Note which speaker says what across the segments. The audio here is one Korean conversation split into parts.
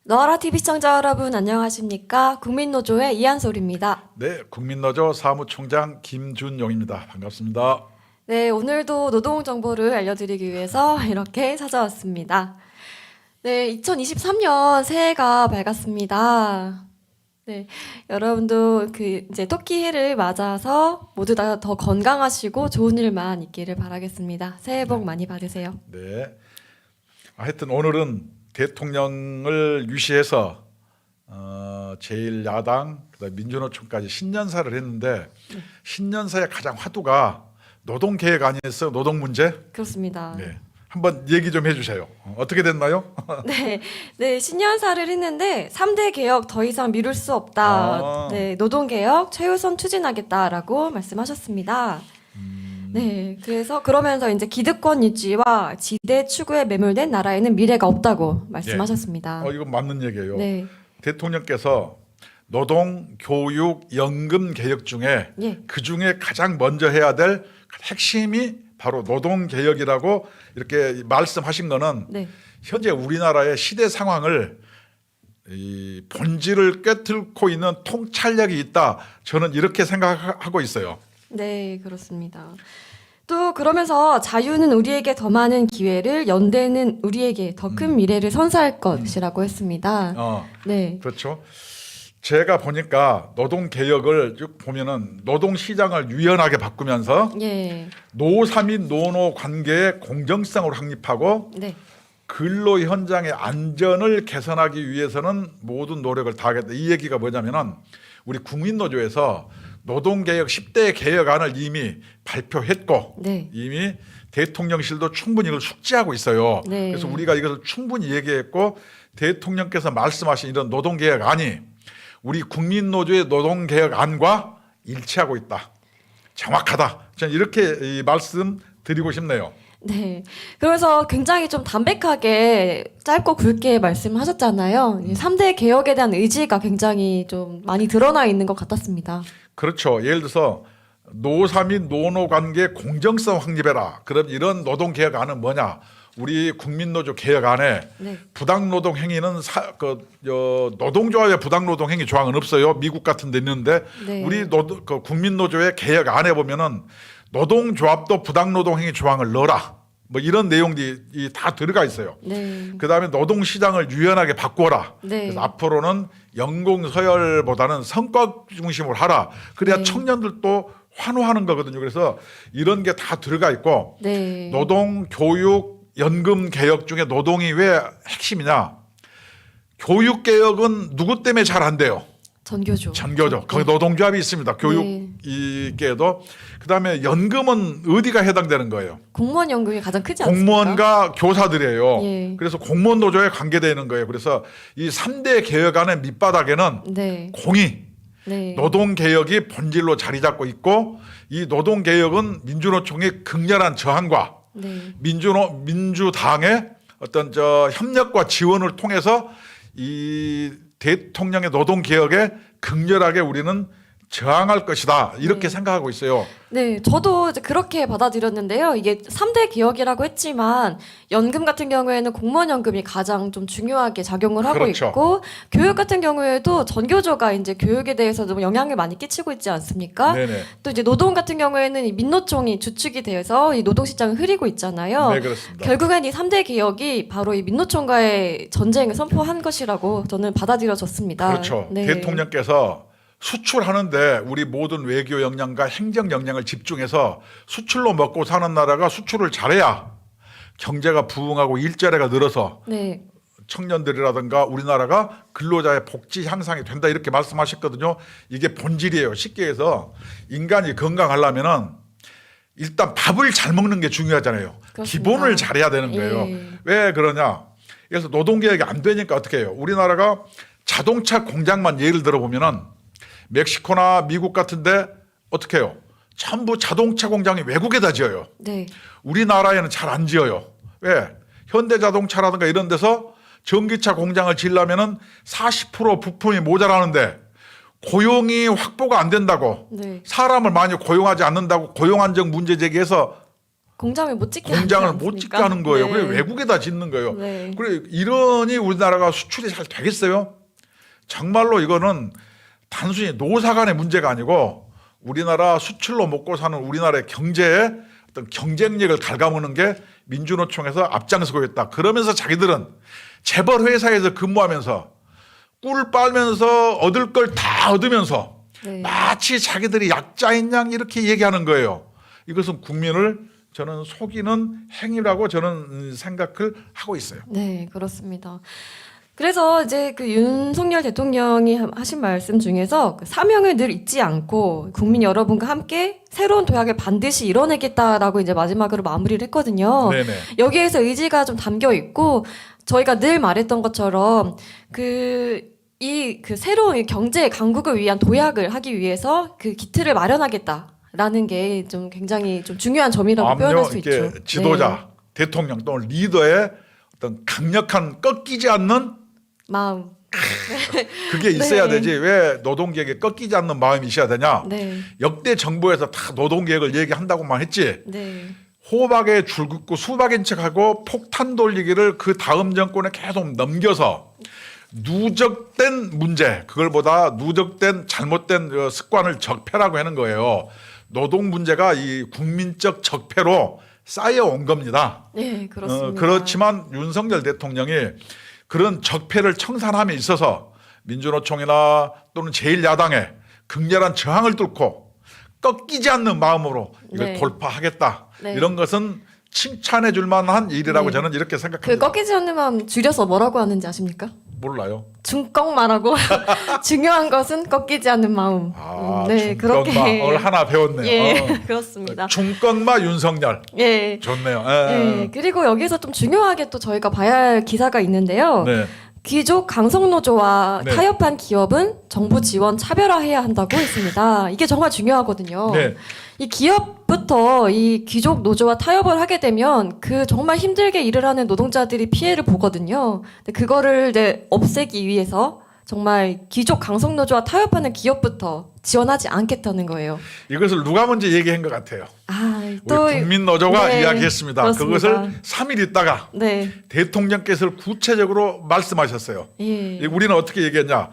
Speaker 1: 너하라 TV 시청자 여러분 안녕하십니까? 국민노조의 이한솔입니다.
Speaker 2: 네, 국민노조 사무총장 김준용입니다. 반갑습니다.
Speaker 1: 네, 오늘도 노동 정보를 알려드리기 위해서 이렇게 찾아왔습니다. 네, 2023년 새해가 밝았습니다. 네, 여러분도 이제 토끼해를 맞아서 모두 다 더 건강하시고 좋은 일만 있기를 바라겠습니다. 새해 복 많이 받으세요.
Speaker 2: 네, 하여튼 오늘은 대통령을 유시해서 제1야당 그다음 민주노총까지 신년사를 했는데 신년사의 가장 화두가 노동개혁 아니었어요? 노동 문제?
Speaker 1: 그렇습니다.
Speaker 2: 네, 한번 얘기 좀 해주세요. 어떻게 됐나요?
Speaker 1: 네, 신년사를 했는데 3대 개혁 더 이상 미룰 수 없다.
Speaker 2: 아.
Speaker 1: 네, 노동개혁 최우선 추진하겠다라고 말씀하셨습니다. 네, 그러면서 이제 기득권 유지와 지대 추구에 매몰된 나라에는 미래가 없다고 말씀하셨습니다.
Speaker 2: 이건 맞는 얘기예요.
Speaker 1: 네,
Speaker 2: 대통령께서 노동, 교육, 연금 개혁 중에
Speaker 1: 예.
Speaker 2: 그 중에 가장 먼저 해야 될 핵심이 바로 노동 개혁이라고 이렇게 말씀하신 거는
Speaker 1: 네,
Speaker 2: 현재 우리나라의 시대 상황을 이 본질을 꿰뚫고 있는 통찰력이 있다. 저는 이렇게 생각하고 있어요.
Speaker 1: 네, 그렇습니다. 또 그러면서 자유는 우리에게 더 많은 기회를, 연대는 우리에게 더 큰 미래를 선사할 것이라고 했습니다. 네,
Speaker 2: 그렇죠. 제가 보니까 노동 개혁을 쭉 보면은 노동 시장을 유연하게 바꾸면서
Speaker 1: 예,
Speaker 2: 노사 및 노노 관계의 공정성을 확립하고
Speaker 1: 네,
Speaker 2: 근로 현장의 안전을 개선하기 위해서는 모든 노력을 다하겠다. 이 얘기가 뭐냐면은 우리 국민노조에서 노동개혁 10대 개혁안을 이미 발표했고
Speaker 1: 네.
Speaker 2: 이미 대통령실도 충분히 이걸 숙지하고 있어요.
Speaker 1: 네.
Speaker 2: 그래서 우리가 이것을 충분히 얘기했고 대통령께서 말씀하신 이런 노동개혁안이 우리 국민노조의 노동개혁안과 일치하고 있다. 정확하다. 저는 이렇게 말씀드리고 싶네요.
Speaker 1: 네. 그래서 굉장히 좀 담백하게 짧고 굵게 말씀하셨잖아요. 3대 개혁에 대한 의지가 굉장히 좀 많이 드러나 있는 것 같았습니다.
Speaker 2: 그렇죠. 예를 들어서 노사 및 노노 관계 공정성 확립해라. 그럼 이런 노동개혁안은 뭐냐? 우리 국민노조 개혁안에
Speaker 1: 네.
Speaker 2: 부당노동 행위는 노동조합의 부당노동 행위 조항은 없어요. 미국 같은 데 있는데
Speaker 1: 네.
Speaker 2: 우리 국민노조의 개혁안에 보면은 노동조합도 부당노동 행위 조항을 넣어라. 뭐 이런 내용들이 다 들어가 있어요.
Speaker 1: 네.
Speaker 2: 그다음에 노동시장을 유연하게 바꿔라.
Speaker 1: 네.
Speaker 2: 그래서 앞으로는 연공 서열보다는 성과 중심으로 하라. 그래야
Speaker 1: 네.
Speaker 2: 청년들도 환호하는 거거든요. 그래서 이런 게 다 들어가 있고
Speaker 1: 네.
Speaker 2: 노동, 교육, 연금 개혁 중에 노동이 왜 핵심이냐? 교육 개혁은 누구 때문에 잘 안 돼요?
Speaker 1: 전교조.
Speaker 2: 전교조. 거기 노동조합이 있습니다. 교육 이게도. 그다음에 연금은 어디가 해당되는 거예요?
Speaker 1: 공무원 연금이 가장 크지 않습니까?
Speaker 2: 공무원과 교사들이에요.
Speaker 1: 예.
Speaker 2: 그래서 공무원 노조에 관계되는 거예요. 그래서 이 3대 개혁안의 밑바닥에는
Speaker 1: 네.
Speaker 2: 공의,
Speaker 1: 네.
Speaker 2: 노동개혁이 본질로 자리 잡고 있고 이 노동개혁은 민주노총의 극렬한 저항과
Speaker 1: 네.
Speaker 2: 민주당의 어떤 협력과 지원을 통해서 이 대통령의 노동개혁에 극렬하게 우리는 저항할 것이다. 이렇게 생각하고 있어요.
Speaker 1: 네, 저도 이제 그렇게 받아들였는데요. 이게 3대 개혁이라고 했지만 연금 같은 경우에는 공무원 연금이 가장 좀 중요하게 작용을 하고
Speaker 2: 그렇죠.
Speaker 1: 있고 교육 같은 경우에도 전교조가 이제 교육에 대해서도 영향을 많이 끼치고 있지 않습니까?
Speaker 2: 네네.
Speaker 1: 또 이제 노동 같은 경우에는 이 민노총이 주축이 되어서 이 노동 시장을 흐리고 있잖아요.
Speaker 2: 네, 그렇습니다.
Speaker 1: 결국엔 이 3대 개혁이 바로 이 민노총과의 전쟁을 선포한 것이라고 저는 받아들여졌습니다.
Speaker 2: 그렇죠.
Speaker 1: 네.
Speaker 2: 대통령께서 수출하는데 우리 모든 외교 역량과 행정 역량을 집중해서 수출로 먹고 사는 나라가 수출을 잘해야 경제가 부흥하고 일자리가 늘어서
Speaker 1: 네.
Speaker 2: 청년들이라든가 우리나라가 근로자의 복지 향상이 된다 이렇게 말씀하셨거든요. 이게 본질이에요. 쉽게 해서 인간이 건강하려면은 일단 밥을 잘 먹는 게 중요하잖아요.
Speaker 1: 그렇습니다.
Speaker 2: 기본을 잘해야 되는 거예요.
Speaker 1: 예.
Speaker 2: 왜 그러냐? 그래서 노동개혁이 안 되니까 어떻게 해요? 우리나라가 자동차 공장만 예를 들어 보면은 멕시코나 미국 같은데 어떻게 해요? 전부 자동차 공장이 외국에다 지어요.
Speaker 1: 네.
Speaker 2: 우리나라에는 잘 안 지어요. 왜? 현대자동차라든가 이런 데서 전기차 공장을 지으려면은 40% 부품이 모자라는데 고용이 확보가 안 된다고
Speaker 1: 네.
Speaker 2: 사람을 많이 고용하지 않는다고 고용 안정 문제 제기해서
Speaker 1: 공장을 못 짓게
Speaker 2: 공장을
Speaker 1: 하지
Speaker 2: 못 짓게
Speaker 1: 않습니까?
Speaker 2: 하는 거예요.
Speaker 1: 네.
Speaker 2: 그래 외국에다 짓는 거예요.
Speaker 1: 네.
Speaker 2: 그래 이러니 우리나라가 수출이 잘 되겠어요? 정말로 이거는 단순히 노사 간의 문제가 아니고 우리나라 수출로 먹고 사는 우리나라의 경제에 어떤 경쟁력을 갉아먹는 게 민주노총에서 앞장서고 있다. 그러면서 자기들은 재벌 회사에서 근무하면서 꿀 빨면서 얻을 걸 다 얻으면서
Speaker 1: 네.
Speaker 2: 마치 자기들이 약자인 양 이렇게 얘기하는 거예요. 이것은 국민을 저는 속이는 행위라고 저는 생각을 하고 있어요.
Speaker 1: 네, 그렇습니다. 그래서 이제 그 윤석열 대통령이 하신 말씀 중에서 그 사명을 늘 잊지 않고 국민 여러분과 함께 새로운 도약을 반드시 이뤄내겠다라고 이제 마지막으로 마무리를 했거든요.
Speaker 2: 네네.
Speaker 1: 여기에서 의지가 좀 담겨 있고 저희가 늘 말했던 것처럼 그 새로운 이 경제 강국을 위한 도약을 하기 위해서 그 기틀을 마련하겠다라는 게 좀 굉장히 좀 중요한 점이라고 표현할 수
Speaker 2: 이렇게
Speaker 1: 있죠.
Speaker 2: 지도자, 대통령 또는 리더의 어떤 강력한 꺾이지 않는
Speaker 1: 마음.
Speaker 2: 그게 있어야
Speaker 1: 네.
Speaker 2: 되지. 왜 노동계획에 꺾이지 않는 마음이 있어야 되냐.
Speaker 1: 네,
Speaker 2: 역대 정부에서 다 노동계획을 얘기한다고만 했지.
Speaker 1: 네,
Speaker 2: 호박에 줄 긋고 수박인 척하고 폭탄 돌리기를 그 다음 정권에 계속 넘겨서 누적된 문제, 그걸보다 누적된 잘못된 습관을 적폐라고 하는 거예요. 노동 문제가 이 국민적 적폐로 쌓여온 겁니다.
Speaker 1: 네, 그렇습니다.
Speaker 2: 그렇지만 윤석열 대통령이 그런 적폐를 청산함에 있어서 민주노총이나 또는 제1야당의 극렬한 저항을 뚫고 꺾이지 않는 마음으로 이걸
Speaker 1: 네.
Speaker 2: 돌파하겠다.
Speaker 1: 네.
Speaker 2: 이런 것은 칭찬해 줄 만한 일이라고
Speaker 1: 네.
Speaker 2: 저는 이렇게
Speaker 1: 그
Speaker 2: 생각합니다.
Speaker 1: 꺾이지 않는 마음 줄여서 뭐라고 하는지 아십니까?
Speaker 2: 몰라요.
Speaker 1: 중꺾마라고. 중요한 것은 꺾이지 않는 마음. 네,
Speaker 2: 중꺾마.
Speaker 1: 그렇게.
Speaker 2: 오늘 하나 배웠네요.
Speaker 1: 예, 그렇습니다.
Speaker 2: 중꺾마 윤석열.
Speaker 1: 예.
Speaker 2: 좋네요.
Speaker 1: 예, 그리고 여기서 좀 중요하게 또 저희가 봐야 할 기사가 있는데요.
Speaker 2: 네.
Speaker 1: 귀족 강성노조와
Speaker 2: 네.
Speaker 1: 타협한 기업은 정부 지원 차별화해야 한다고 했습니다. 이게 정말 중요하거든요.
Speaker 2: 네.
Speaker 1: 이 기업부터 이 귀족 노조와 타협을 하게 되면 그 정말 힘들게 일을 하는 노동자들이 피해를 보거든요. 근데 그거를 이제 없애기 위해서 정말 귀족 강성노조와 타협하는 기업부터 지원하지 않겠다는 거예요.
Speaker 2: 이것을 누가 먼저 얘기한 것 같아요.
Speaker 1: 또
Speaker 2: 우리 국민노조가
Speaker 1: 네,
Speaker 2: 이야기했습니다.
Speaker 1: 그렇습니다.
Speaker 2: 그것을 3일 있다가
Speaker 1: 네,
Speaker 2: 대통령께서 구체적으로 말씀하셨어요.
Speaker 1: 예,
Speaker 2: 우리는 어떻게 얘기했냐.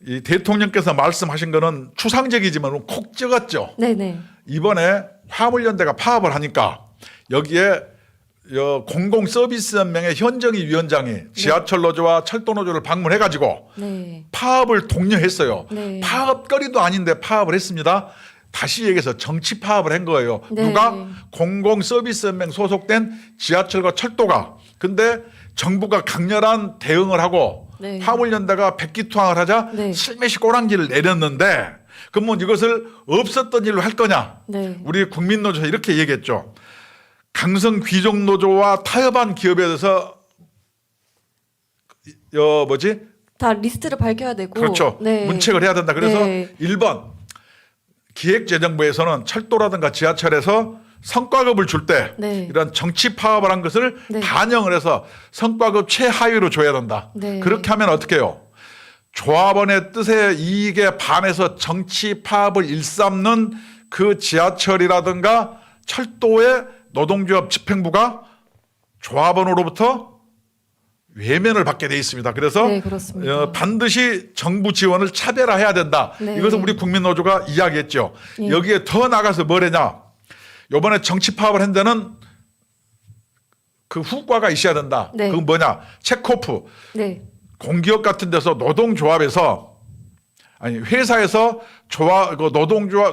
Speaker 2: 이 대통령께서 말씀하신 거는 추상적이지만 콕 찍었죠.
Speaker 1: 네네,
Speaker 2: 이번에 화물연대가 파업을 하니까 여기에 공공 서비스 연맹의 현정희 위원장이 지하철 노조와 철도 노조를 방문해가지고
Speaker 1: 네,
Speaker 2: 파업을 독려했어요.
Speaker 1: 네.
Speaker 2: 파업거리도 아닌데 파업을 했습니다. 다시 얘기해서 정치 파업을 한 거예요.
Speaker 1: 네.
Speaker 2: 누가? 공공 서비스 연맹 소속된 지하철과 철도가. 근데 정부가 강렬한 대응을 하고
Speaker 1: 네.
Speaker 2: 화물연대가 백기투항을 하자
Speaker 1: 네.
Speaker 2: 실매시 꼬랑지를 내렸는데 그러면 이것을 없었던 일로 할 거냐?
Speaker 1: 네,
Speaker 2: 우리 국민노조에서 이렇게 얘기했죠. 강성 귀족노조와 타협한 기업에 대해서
Speaker 1: 다 리스트를 밝혀야 되고,
Speaker 2: 그렇죠.
Speaker 1: 네.
Speaker 2: 문책을 해야 된다. 그래서
Speaker 1: 네.
Speaker 2: 1번 기획재정부에서는 철도라든가 지하철에서 성과급을 줄 때
Speaker 1: 네.
Speaker 2: 이런 정치 파업을 한 것을
Speaker 1: 네.
Speaker 2: 반영을 해서 성과급 최하위로 줘야 된다.
Speaker 1: 네.
Speaker 2: 그렇게 하면 어떻게 해요? 조합원의 뜻에 이익에 반해서 정치 파업을 일삼는 그 지하철이라든가 철도의 노동조합 집행부가 조합원으로부터 외면을 받게 돼 있습니다. 그래서
Speaker 1: 네, 그렇습니다.
Speaker 2: 반드시 정부 지원을 차별화해야 된다.
Speaker 1: 네.
Speaker 2: 이것은 우리 국민노조가 이야기했죠.
Speaker 1: 네.
Speaker 2: 여기에 더 나가서 뭐래냐. 이번에 정치 파업을 한 데는 그 후과가 있어야 된다.
Speaker 1: 네.
Speaker 2: 그건 뭐냐. 체코프
Speaker 1: 네,
Speaker 2: 공기업 같은 데서 노동조합에서 아니 회사에서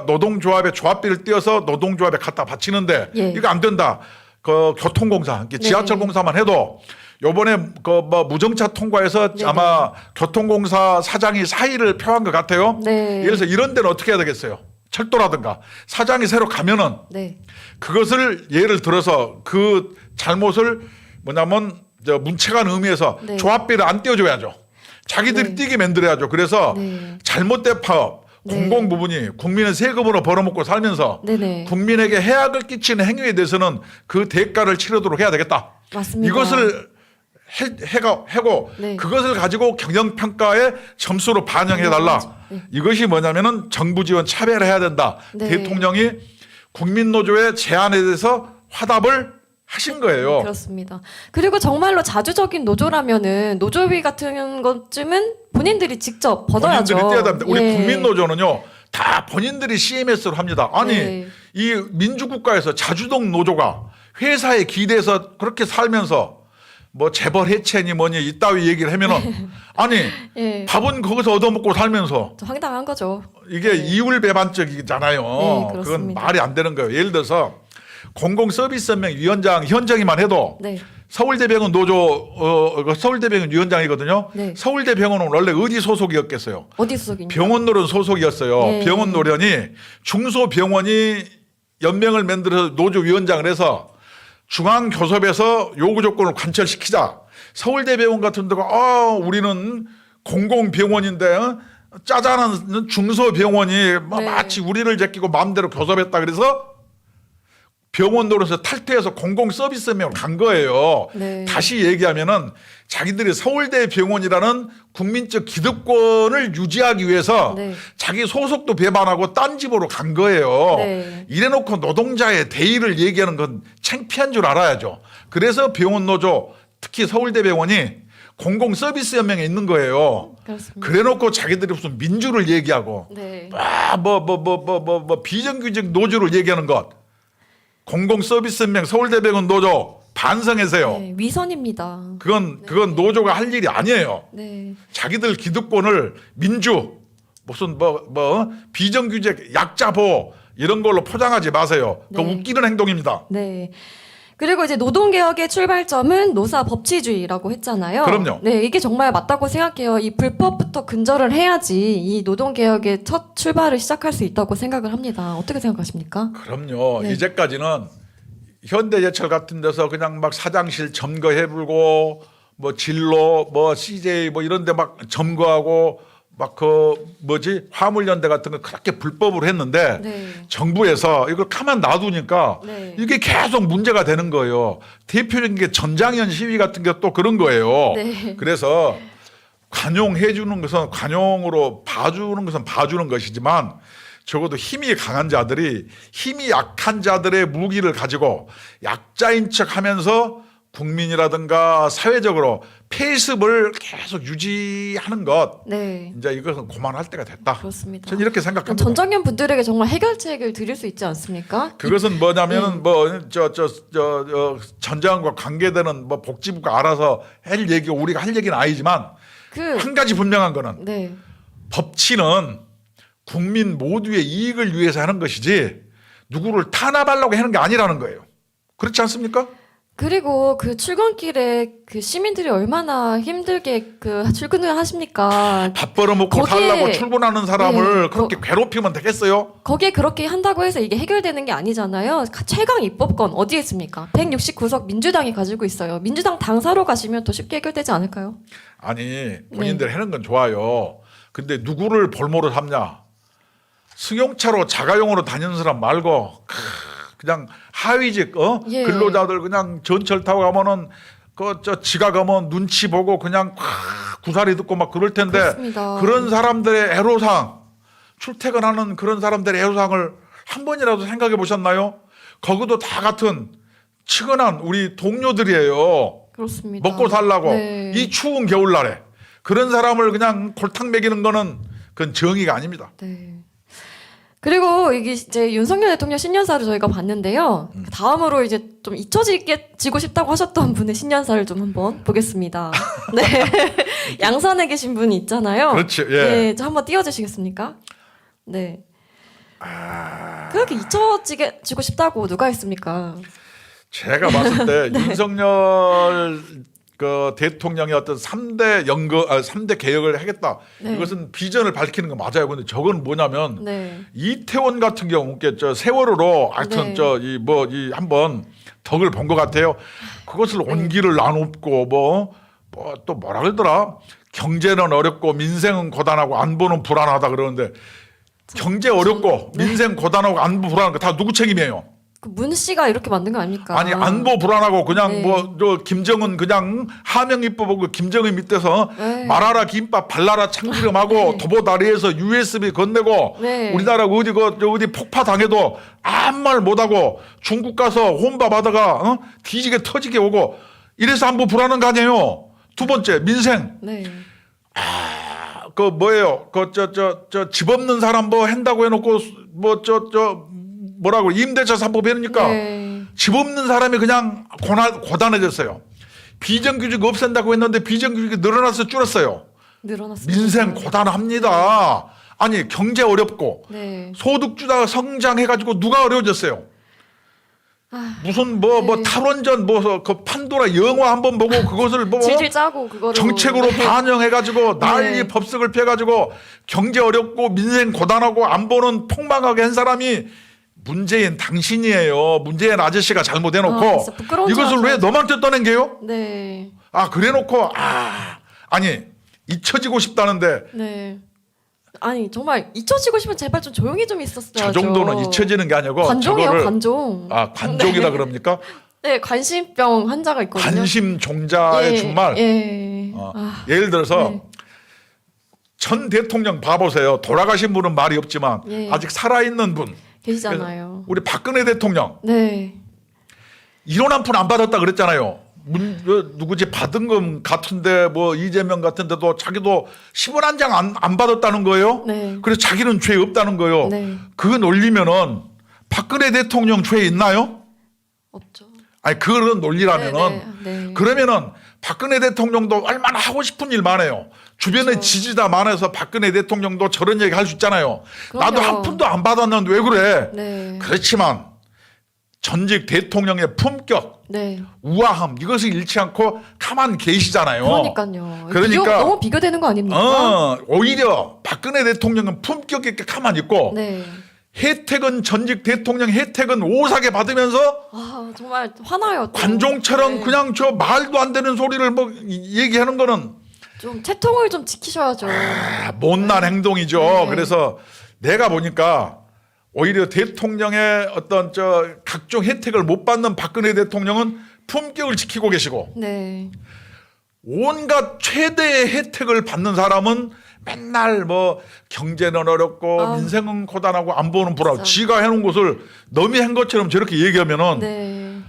Speaker 2: 노동조합의 조합비를 떼어서 노동조합에 갖다 바치는데
Speaker 1: 예.
Speaker 2: 이거 안 된다. 그 교통공사, 지하철 공사만 해도 요번에 그 뭐 무정차 통과해서
Speaker 1: 네네.
Speaker 2: 아마 교통공사 사장이 사의를 표한 것 같아요.
Speaker 1: 네.
Speaker 2: 예를 들어서 이런 데는 어떻게 해야 되겠어요? 철도라든가 사장이 새로 가면은
Speaker 1: 네,
Speaker 2: 그것을 예를 들어서 그 잘못을 뭐냐면 문책한 의미에서
Speaker 1: 네.
Speaker 2: 조합비를 안 떼어줘야죠. 자기들이
Speaker 1: 네.
Speaker 2: 뛰게 만들어야죠. 그래서
Speaker 1: 네.
Speaker 2: 잘못된 파업,
Speaker 1: 네.
Speaker 2: 공공 부분이 국민의 세금으로 벌어먹고 살면서
Speaker 1: 네네.
Speaker 2: 국민에게 해악을 끼치는 행위에 대해서는 그 대가를 치르도록 해야 되겠다.
Speaker 1: 맞습니다.
Speaker 2: 이것을 해고
Speaker 1: 네.
Speaker 2: 그것을 가지고 경영평가의 점수로 반영해달라.
Speaker 1: 네.
Speaker 2: 이것이 뭐냐면은 정부 지원 차별해야 된다.
Speaker 1: 네.
Speaker 2: 대통령이 국민노조의 제안에 대해서 화답을 하신 거예요.
Speaker 1: 그렇습니다. 그리고 정말로 자주적인 노조라면은 노조비 같은 것쯤은 본인들이 직접 벗어야죠.
Speaker 2: 본인들이 떼야 됩니다. 우리
Speaker 1: 예.
Speaker 2: 국민노조는요 다 본인들이 CMS로 합니다. 아니
Speaker 1: 네.
Speaker 2: 이 민주국가에서 자주적 노조가 회사에 기대서 그렇게 살면서 뭐 재벌 해체니 뭐니 이따위 얘기를 하면은 아니
Speaker 1: 예.
Speaker 2: 밥은 거기서 얻어먹고 살면서
Speaker 1: 좀 황당한 거죠.
Speaker 2: 이게 이율배반적이잖아요.
Speaker 1: 네,
Speaker 2: 그건
Speaker 1: 그렇습니다.
Speaker 2: 말이 안 되는 거예요. 예를 들어서 공공서비스연맹 위원장 현정이만 해도
Speaker 1: 네.
Speaker 2: 서울대병원 노조 서울대병원 위원장이거든요.
Speaker 1: 네.
Speaker 2: 서울대병원은 원래 어디 소속이었겠어요?
Speaker 1: 어디 소속입니까?
Speaker 2: 병원노련 소속이었어요.
Speaker 1: 네.
Speaker 2: 병원노련이 중소병원이 연맹을 만들어서 노조 위원장을 해서 중앙교섭에서 요구 조건을 관철시키자. 서울대병원 같은 데가 우리는 공공병원인데 짜잔한 중소병원이
Speaker 1: 네.
Speaker 2: 마치 우리를 제끼고 마음대로 교섭했다 그래서 병원 노릇에서 탈퇴해서 공공서비스명으로 간 거예요.
Speaker 1: 네.
Speaker 2: 다시 얘기하면은 자기들이 서울대병원이라는 국민적 기득권을 유지하기 위해서
Speaker 1: 네.
Speaker 2: 자기 소속도 배반하고 딴 집으로 간 거예요.
Speaker 1: 네.
Speaker 2: 이래놓고 노동자의 대의를 얘기하는 건 창피한 줄 알아야죠. 그래서 병원 노조 특히 서울대병원이 공공서비스연맹에 있는 거예요.
Speaker 1: 그렇습니다.
Speaker 2: 그래놓고 자기들이 무슨 민주를 얘기하고
Speaker 1: 네.
Speaker 2: 비정규직 노조를 얘기하는 것. 공공서비스연맹 서울대병원 노조 반성하세요.
Speaker 1: 네. 위선입니다.
Speaker 2: 그건 노조가 할 일이 아니에요.
Speaker 1: 네.
Speaker 2: 자기들 기득권을 민주 무슨 비정규직 약자 보호 이런 걸로 포장하지 마세요. 그거
Speaker 1: 네.
Speaker 2: 웃기는 행동입니다.
Speaker 1: 네. 그리고 이제 노동개혁의 출발점은 노사 법치주의라고 했잖아요.
Speaker 2: 그럼요.
Speaker 1: 네, 이게 정말 맞다고 생각해요. 이 불법부터 근절을 해야지 이 노동개혁의 첫 출발을 시작할 수 있다고 생각을 합니다. 어떻게 생각하십니까?
Speaker 2: 그럼요.
Speaker 1: 네.
Speaker 2: 이제까지는 현대제철 같은 데서 그냥 막 사장실 점거해불고 뭐 진로 뭐 CJ 뭐 이런 데 막 점거하고 막 화물연대 같은 거 그렇게 불법으로 했는데
Speaker 1: 네.
Speaker 2: 정부에서 이걸 가만 놔두니까
Speaker 1: 네.
Speaker 2: 이게 계속 문제가 되는 거예요. 대표적인 게 전장현 시위 같은 게 또 그런 거예요.
Speaker 1: 네.
Speaker 2: 그래서 관용해 주는 것은 관용으로 봐주는 것은 봐주는 것이지만 적어도 힘이 강한 자들이 힘이 약한 자들의 무기를 가지고 약자인 척 하면서 국민이라든가 사회적으로 폐습을 계속 유지하는 것.
Speaker 1: 네.
Speaker 2: 이제 이것은 그만할 때가 됐다.
Speaker 1: 그렇습니다.
Speaker 2: 저는 이렇게 생각합니다.
Speaker 1: 전장현 분들에게 정말 해결책을 드릴 수 있지 않습니까?
Speaker 2: 그것은 뭐냐면은 전장과 관계되는 복지부가 알아서 할 얘기고 우리가 할 얘기는 아니지만 한 가지 분명한 거는
Speaker 1: 네.
Speaker 2: 법치는 국민 모두의 이익을 위해서 하는 것이지 누구를 탄압하려고 하는 게 아니라는 거예요. 그렇지 않습니까?
Speaker 1: 그리고 그 출근길에 그 시민들이 얼마나 힘들게 그 출근을 하십니까?
Speaker 2: 밥 벌어먹고
Speaker 1: 거기에-
Speaker 2: 살라고 출근하는 사람을
Speaker 1: 네,
Speaker 2: 그렇게 괴롭히면 되겠어요?
Speaker 1: 거기에 그렇게 한다고 해서 이게 해결되는 게 아니잖아요. 최강 입법권 어디에 있습니까? 169석 민주당이 가지고 있어요. 민주당 당사로 가시면 더 쉽게 해결되지 않을까요?
Speaker 2: 아니 본인들 하는 건 좋아요. 근데 누구를 볼모로 삼냐? 승용차로 자가용으로 다니는 사람 말고 그냥 하위직
Speaker 1: 예.
Speaker 2: 근로자들 그냥 전철 타고 가면은 지가 가면 눈치 보고 그냥 구사리 듣고 막 그럴 텐데
Speaker 1: 그렇습니다.
Speaker 2: 그런 사람들의 애로사항 출퇴근하는 그런 사람들의 애로사항을 한 번이라도 생각해 보셨나요? 거기도 다 같은 측은한 우리 동료들이에요.
Speaker 1: 그렇습니다.
Speaker 2: 먹고 살라고
Speaker 1: 네.
Speaker 2: 이 추운 겨울날에 그런 사람을 그냥 골탕 먹이는 거는 그건 정의가 아닙니다.
Speaker 1: 네. 그리고 이게 이제 윤석열 대통령 신년사를 저희가 봤는데요. 다음으로 이제 좀 잊혀지고 싶다고 하셨던 분의 신년사를 좀 한번 보겠습니다. 네. 양산에 계신 분이 있잖아요.
Speaker 2: 그렇지, 예.
Speaker 1: 네, 저 한번 띄워주시겠습니까? 네. 그렇게 잊혀지고 싶다고 누가 했습니까?
Speaker 2: 제가 봤을 때
Speaker 1: 네.
Speaker 2: 윤석열 대통령의 어떤 3대 개혁을 하겠다.
Speaker 1: 네.
Speaker 2: 이것은 비전을 밝히는 거 맞아요. 근데 저건 뭐냐면
Speaker 1: 네.
Speaker 2: 이태원 같은 경우 세월호로 하여튼
Speaker 1: 네.
Speaker 2: 한번 덕을 본 것 같아요. 그것을 온기를 나눕고 또 뭐라 그러더라. 경제는 어렵고 민생은 고단하고 안보는 불안하다 그러는데 경제 어렵고
Speaker 1: 네.
Speaker 2: 민생 고단하고 안보 불안한 거 다 누구 책임이에요?
Speaker 1: 그 문 씨가 이렇게 만든 거 아닙니까?
Speaker 2: 아니 안보 불안하고 그냥
Speaker 1: 네.
Speaker 2: 뭐 저 김정은 그냥 하명 입법하고 김정은 밑에서
Speaker 1: 네.
Speaker 2: 말하라 김밥 발라라 참기름하고
Speaker 1: 네.
Speaker 2: 도보다리에서 USB 건네고
Speaker 1: 네.
Speaker 2: 우리나라 어디 폭파 당해도 아무 말 못하고 중국 가서 혼밥하다가 뒤지게 터지게 오고 이래서 안보 불안한 거 아니에요. 두 번째 민생
Speaker 1: 네.
Speaker 2: 그 뭐예요? 그 집 없는 사람 뭐 한다고 해놓고 뭐 뭐라고 임대차 3법 해놓으니까
Speaker 1: 네.
Speaker 2: 집 없는 사람이 그냥 고단해졌어요. 비정규직 없앤다고 했는데 비정규직이 늘어나서 줄었어요.
Speaker 1: 늘어났습니다.
Speaker 2: 민생 고단합니다. 아니 경제 어렵고
Speaker 1: 네.
Speaker 2: 소득주가 성장해가지고 누가 어려워졌어요. 무슨 뭐
Speaker 1: 네.
Speaker 2: 탈원전 그 판도라 영화 한번 보고 그것을 뭐
Speaker 1: 질질 짜고 그거를
Speaker 2: 정책으로
Speaker 1: 네.
Speaker 2: 반영해가지고 난리
Speaker 1: 네.
Speaker 2: 법석을 펴가지고 경제 어렵고 민생 고단하고 안보는 폭망하게 한 사람이 문재인 당신이에요. 문재인 아저씨가 잘못해놓고
Speaker 1: 진짜 부끄러운 줄
Speaker 2: 이것을 왜
Speaker 1: 알았어요.
Speaker 2: 너한테 떠낸게요?
Speaker 1: 네.
Speaker 2: 그래놓고 아니 잊혀지고 싶다는데
Speaker 1: 네. 아니 정말 잊혀지고 싶으면 제발 좀 조용히 좀 있었어야죠.
Speaker 2: 저 정도는 잊혀지는 게 아니고
Speaker 1: 관종이에요,
Speaker 2: 저거를
Speaker 1: 관종.
Speaker 2: 관종이라
Speaker 1: 네.
Speaker 2: 그럽니까?
Speaker 1: 네, 관심병 환자가 있거든요.
Speaker 2: 관심 종자의
Speaker 1: 예,
Speaker 2: 정말
Speaker 1: 예.
Speaker 2: 예를 들어서
Speaker 1: 네.
Speaker 2: 전 대통령 봐보세요. 돌아가신 분은 말이 없지만
Speaker 1: 예.
Speaker 2: 아직 살아있는 분
Speaker 1: 계시잖아요.
Speaker 2: 우리 박근혜 대통령
Speaker 1: 네.
Speaker 2: 이혼 한 푼 안 받았다 그랬잖아요. 누구지 받은 것 같은데 뭐 이재명 같은데도 자기도 10원 한 장 안 받았다는 거예요.
Speaker 1: 네.
Speaker 2: 그래서 자기는 죄 없다는 거예요.
Speaker 1: 네.
Speaker 2: 그거 놀리면은 박근혜 대통령 죄 있나요?
Speaker 1: 없죠.
Speaker 2: 아니 그런 논리라면은
Speaker 1: 네, 네.
Speaker 2: 그러면은 박근혜 대통령도 얼마나 하고 싶은 일 많아요. 주변에
Speaker 1: 그렇죠.
Speaker 2: 지지자 많아서 박근혜 대통령도 저런 얘기 할 수 있잖아요. 나도
Speaker 1: 그럼요.
Speaker 2: 한 푼도 안 받았는데 왜 그래?
Speaker 1: 네.
Speaker 2: 그렇지만 전직 대통령의 품격,
Speaker 1: 네.
Speaker 2: 우아함 이것을 잃지 않고 가만 계시잖아요.
Speaker 1: 그러니까요.
Speaker 2: 그러니까
Speaker 1: 너무 비교되는 거 아닙니까?
Speaker 2: 오히려 박근혜 대통령은 품격 있게 가만 있고
Speaker 1: 네.
Speaker 2: 혜택은 전직 대통령 혜택은 오사게 받으면서
Speaker 1: 정말 화나요. 또.
Speaker 2: 관종처럼
Speaker 1: 네.
Speaker 2: 그냥 저 말도 안 되는 소리를 뭐 얘기하는 거는
Speaker 1: 좀 채통을 좀 지키셔야죠.
Speaker 2: 못난 행동이죠.
Speaker 1: 네.
Speaker 2: 그래서 내가 보니까 오히려 대통령의 어떤 각종 혜택을 못 받는 박근혜 대통령은 품격을 지키고 계시고
Speaker 1: 네.
Speaker 2: 온갖 최대의 혜택을 받는 사람은 맨날 뭐 경제는 어렵고 민생은 고단하고 안보는 불안하고
Speaker 1: 진짜.
Speaker 2: 지가 해놓은 것을 남이 한 것처럼 저렇게 얘기하면은
Speaker 1: 네.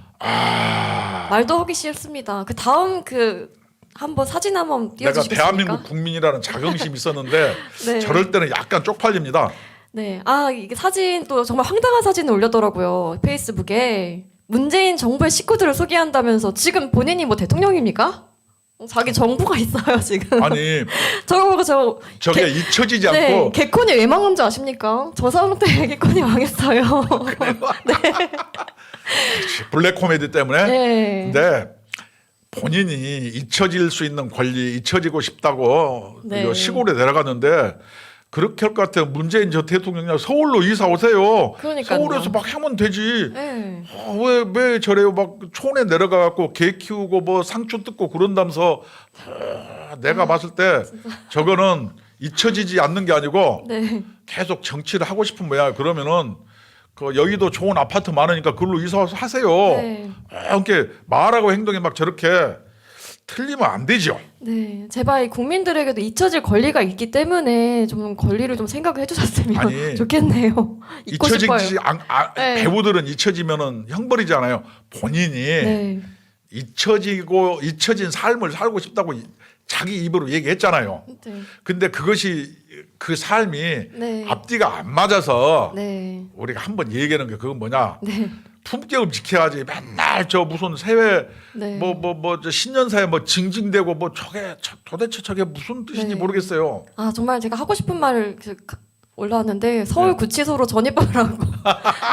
Speaker 1: 말도 하기 싫습니다. 그 다음 한번 사진 한번
Speaker 2: 내가
Speaker 1: 띄워주시겠습니까?
Speaker 2: 대한민국 국민이라는 자긍심이 있었는데
Speaker 1: 네.
Speaker 2: 저럴 때는 약간 쪽팔립니다.
Speaker 1: 네. 이게 사진 또 정말 황당한 사진을 올렸더라고요. 페이스북에. 문재인 정부의 식구들을 소개한다면서 지금 본인이 뭐 대통령입니까? 자기 정부가 있어요, 지금.
Speaker 2: 아니
Speaker 1: 저거 보고
Speaker 2: 저게 잊혀지지
Speaker 1: 네,
Speaker 2: 않고
Speaker 1: 개콘이 왜 망한 줄 아십니까? 저 사람 때문에 개콘이 망했어요.
Speaker 2: 블랙 코미디 때문에
Speaker 1: 네.
Speaker 2: 근데 본인이 잊혀질 수 있는 권리 잊혀지고 싶다고
Speaker 1: 네.
Speaker 2: 시골에 내려갔는데 그렇게 할 것 같아요. 문재인 저 대통령이 서울로 이사 오세요.
Speaker 1: 그러니까요.
Speaker 2: 서울에서 막 하면 되지.
Speaker 1: 네.
Speaker 2: 왜 저래요? 막 촌에 내려가 갖고 개 키우고 뭐 상추 뜯고 그런다면서 내가 봤을 때 저거는 잊혀지지 않는 게 아니고
Speaker 1: 네.
Speaker 2: 계속 정치를 하고 싶은 모양. 그러면은 그 여의도 좋은 아파트 많으니까 그걸로 이사 와서 하세요.
Speaker 1: 네.
Speaker 2: 이렇게 말하고 행동이 막 저렇게 틀리면 안 되죠.
Speaker 1: 네. 제발 국민들에게도 잊혀질 권리가 있기 때문에 좀 권리를 좀 생각을 해주셨으면
Speaker 2: 아니,
Speaker 1: 좋겠네요. 잊고 싶어요.
Speaker 2: 잊혀지지
Speaker 1: 네.
Speaker 2: 배우들은 잊혀지면은 형벌이잖아요. 본인이
Speaker 1: 네.
Speaker 2: 잊혀진 삶을 살고 싶다고 자기 입으로 얘기했잖아요.
Speaker 1: 네.
Speaker 2: 근데 그것이 그 삶이
Speaker 1: 네.
Speaker 2: 앞뒤가 안 맞아서
Speaker 1: 네.
Speaker 2: 우리가 한번 얘기하는 게 그건 뭐냐?
Speaker 1: 네.
Speaker 2: 품격을 지켜야지. 맨날 저 무슨 세회
Speaker 1: 네.
Speaker 2: 저 신년사에 뭐 징징대고 뭐 도대체 저게 무슨 뜻인지
Speaker 1: 네.
Speaker 2: 모르겠어요.
Speaker 1: 정말 제가 하고 싶은 말을 올라왔는데 서울 구치소로 전입을 하고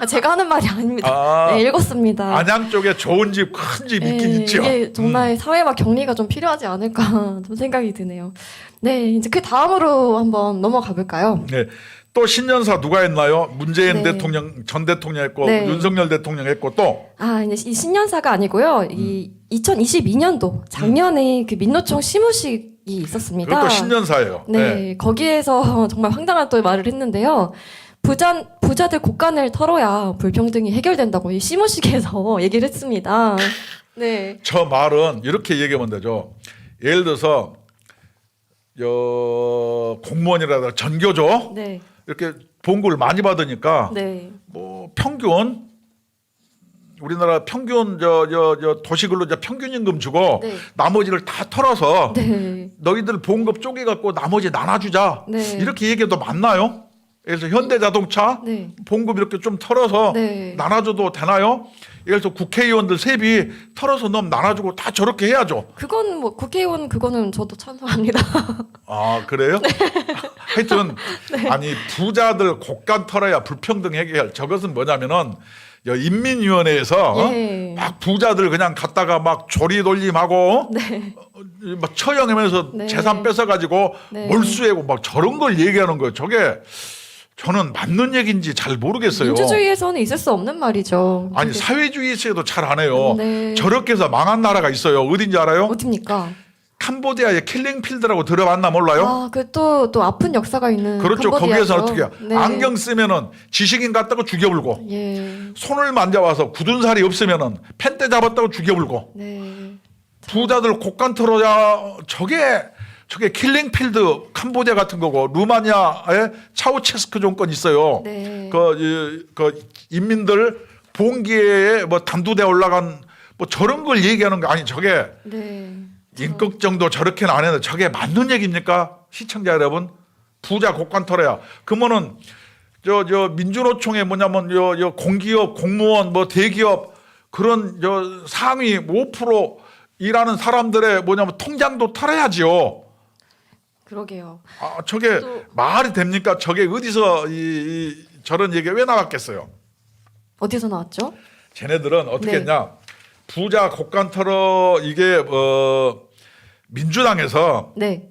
Speaker 1: 제가 하는 말이 아닙니다. 네, 읽었습니다.
Speaker 2: 안양 쪽에 좋은 집, 큰 집 있긴 있죠.
Speaker 1: 이게 정말 사회와 격리가 좀 필요하지 않을까 좀 생각이 드네요. 네, 이제 그 다음으로 한번 넘어가 볼까요?
Speaker 2: 네. 또 신년사 누가 했나요? 문재인
Speaker 1: 네.
Speaker 2: 대통령 전 대통령 했고
Speaker 1: 네.
Speaker 2: 윤석열 대통령 했고 또
Speaker 1: 이제 이 신년사가 아니고요. 이 2022년도 작년에 그 민노총 시무식이 있었습니다.
Speaker 2: 그것도 신년사예요.
Speaker 1: 네, 거기에서 정말 황당한 또 말을 했는데요. 부자들 곳간을 털어야 불평등이 해결된다고 이 시무식에서 얘기를 했습니다. 네.
Speaker 2: 저 말은 이렇게 얘기하면 되죠. 예를 들어서 공무원이라든가 전교조
Speaker 1: 네.
Speaker 2: 이렇게 봉급을 많이 받으니까
Speaker 1: 네.
Speaker 2: 뭐 평균 우리나라 평균 도시근로자 평균 임금 주고
Speaker 1: 네.
Speaker 2: 나머지를 다 털어서
Speaker 1: 네.
Speaker 2: 너희들 봉급 쪼개 갖고 나머지 나눠주자
Speaker 1: 네.
Speaker 2: 이렇게 얘기해도 맞나요? 그래서 현대자동차
Speaker 1: 네.
Speaker 2: 봉급 이렇게 좀 털어서
Speaker 1: 네.
Speaker 2: 나눠줘도 되나요? 예를 들어서 국회의원들 세비 털어서 너무 나눠주고 다 저렇게 해야죠.
Speaker 1: 그건 뭐 국회의원 그거는 저도 찬성합니다.
Speaker 2: 아 그래요? 하여튼 아니 부자들 곳간 털어야 불평등 해결. 저것은 뭐냐면은 인민위원회에서
Speaker 1: 예.
Speaker 2: 막 부자들 그냥 갖다가 막 조리돌림하고
Speaker 1: 네.
Speaker 2: 막 처형하면서
Speaker 1: 네.
Speaker 2: 재산 뺏어가지고
Speaker 1: 네.
Speaker 2: 몰수하고 막 저런 걸 얘기하는 거예요. 저게 저는 맞는 얘기인지 잘 모르겠어요.
Speaker 1: 민주주의에서는 있을 수 없는 말이죠.
Speaker 2: 아니 사회주의에서도 잘 안 해요.
Speaker 1: 네.
Speaker 2: 저렇게 해서 망한 나라가 있어요. 어딘지 알아요?
Speaker 1: 어딥니까?
Speaker 2: 캄보디아의 킬링필드라고 들어봤나 몰라요?
Speaker 1: 아, 그 또 아픈 역사가 있는
Speaker 2: 그렇죠.
Speaker 1: 캄보디아죠.
Speaker 2: 거기에서 어떻게 해요?
Speaker 1: 네.
Speaker 2: 안경 쓰면은 지식인 같다고 죽여불고
Speaker 1: 예.
Speaker 2: 손을 만져와서 굳은 살이 없으면은 펜대 잡았다고 죽여불고
Speaker 1: 네.
Speaker 2: 부자들 곳간 털어야 저게 킬링필드 캄보디아 같은 거고 루마니아에 차우체스크 정권 있어요.
Speaker 1: 네.
Speaker 2: 그 인민들 봉기에 뭐 단두대 올라간 뭐 저런 걸 얘기하는 거 아니 저게
Speaker 1: 네.
Speaker 2: 인격정도 저렇게는 안 해도 저게 맞는 얘기입니까? 시청자 여러분 부자 곳간 털어야 그러면은 저 민주노총에 뭐냐면 공기업 공무원 뭐 대기업 그런 상위 5% 일하는 사람들의 뭐냐면 통장도 털어야지요.
Speaker 1: 그러게요.
Speaker 2: 아 저게
Speaker 1: 또-
Speaker 2: 말이 됩니까? 저게 어디서 저런 얘기가 왜 나왔겠어요?
Speaker 1: 어디서 나왔죠?
Speaker 2: 쟤네들은 어떻게
Speaker 1: 네.
Speaker 2: 했냐? 부자 곳간 털어 이게 민주당에서
Speaker 1: 네.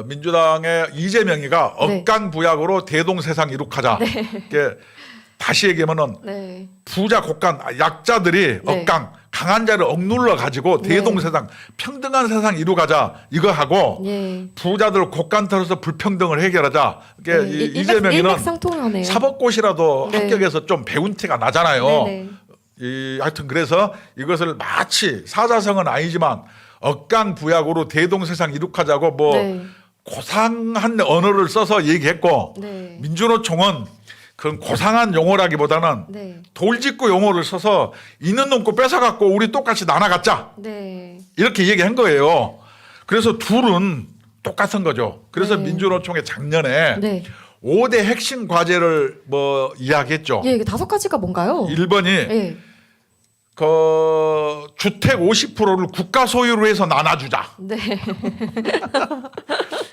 Speaker 2: 민주당의 이재명이가
Speaker 1: 네.
Speaker 2: 억강부약으로 대동세상 이룩하자. 이게 다시 얘기하면은
Speaker 1: 네.
Speaker 2: 부자 곳간 약자들이
Speaker 1: 네.
Speaker 2: 억강 강한 자를 억눌러 가지고
Speaker 1: 네.
Speaker 2: 대동세상 평등한 세상 이루가자 이거 하고
Speaker 1: 예.
Speaker 2: 부자들 곳간 털어서 불평등을 해결하자. 이게
Speaker 1: 네.
Speaker 2: 이재명이는
Speaker 1: 일맥상통하네요.
Speaker 2: 사법고시라도
Speaker 1: 네.
Speaker 2: 합격해서 좀 배운 티가 나잖아요.
Speaker 1: 네네.
Speaker 2: 하여튼 그래서 이것을 마치 사자성은 아니지만 억강부약으로 대동세상 이룩하자고 뭐
Speaker 1: 네.
Speaker 2: 고상한 언어를 써서 얘기했고
Speaker 1: 네.
Speaker 2: 민주노총은 그런 고상한 용어라기보다는
Speaker 1: 네.
Speaker 2: 돌직구 용어를 써서 있는 놈 거 뺏어갖고 우리 똑같이 나눠갖자
Speaker 1: 네.
Speaker 2: 이렇게 얘기한 거예요. 그래서 둘은 똑같은 거죠. 그래서
Speaker 1: 네.
Speaker 2: 민주노총이 작년에
Speaker 1: 네.
Speaker 2: 5대 핵심 과제를 뭐 이야기했죠.
Speaker 1: 예, 이게 5가지가 뭔가요?
Speaker 2: 1번이
Speaker 1: 예.
Speaker 2: 그 주택 50%를 국가 소유로 해서 나눠주자.
Speaker 1: 네.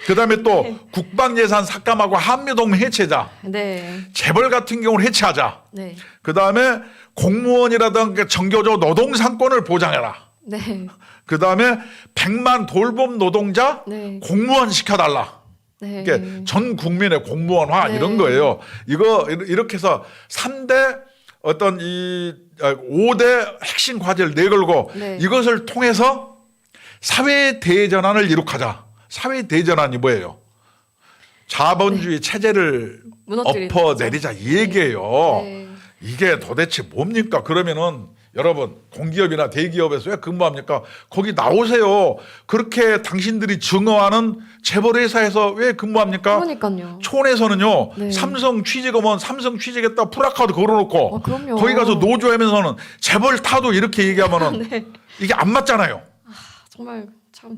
Speaker 2: 그다음에 또 국방 예산 삭감하고 한미동맹 해체자.
Speaker 1: 네.
Speaker 2: 재벌 같은 경우는 해체하자.
Speaker 1: 네.
Speaker 2: 그다음에 공무원이라든가 정교조 노동 상권을 보장해라.
Speaker 1: 네.
Speaker 2: 그다음에 100만 돌봄 노동자
Speaker 1: 네.
Speaker 2: 공무원 시켜달라.
Speaker 1: 네.
Speaker 2: 이게 전 국민의 공무원화
Speaker 1: 네.
Speaker 2: 이런 거예요. 이거 이렇게 해서 3대 어떤 5대 핵심 과제를 내걸고
Speaker 1: 네.
Speaker 2: 이것을 통해서 사회 대전환을 이룩하자. 사회 대전환이 뭐예요? 자본주의 체제를
Speaker 1: 무너뜨리는
Speaker 2: 엎어내리자 이 얘기예요.
Speaker 1: 네.
Speaker 2: 이게 도대체 뭡니까? 그러면은 여러분 공기업이나 대기업에서 왜 근무합니까? 거기 나오세요. 그렇게 당신들이 증오하는 재벌회사에서 왜 근무합니까?
Speaker 1: 그러니까요.
Speaker 2: 촌에서는요.
Speaker 1: 네.
Speaker 2: 삼성 취직하면 삼성 취직했다 플래카드 걸어놓고
Speaker 1: 그럼요.
Speaker 2: 거기 가서 노조하면서는 재벌 타도 이렇게 얘기하면은
Speaker 1: 네.
Speaker 2: 이게 안 맞잖아요.
Speaker 1: 정말 참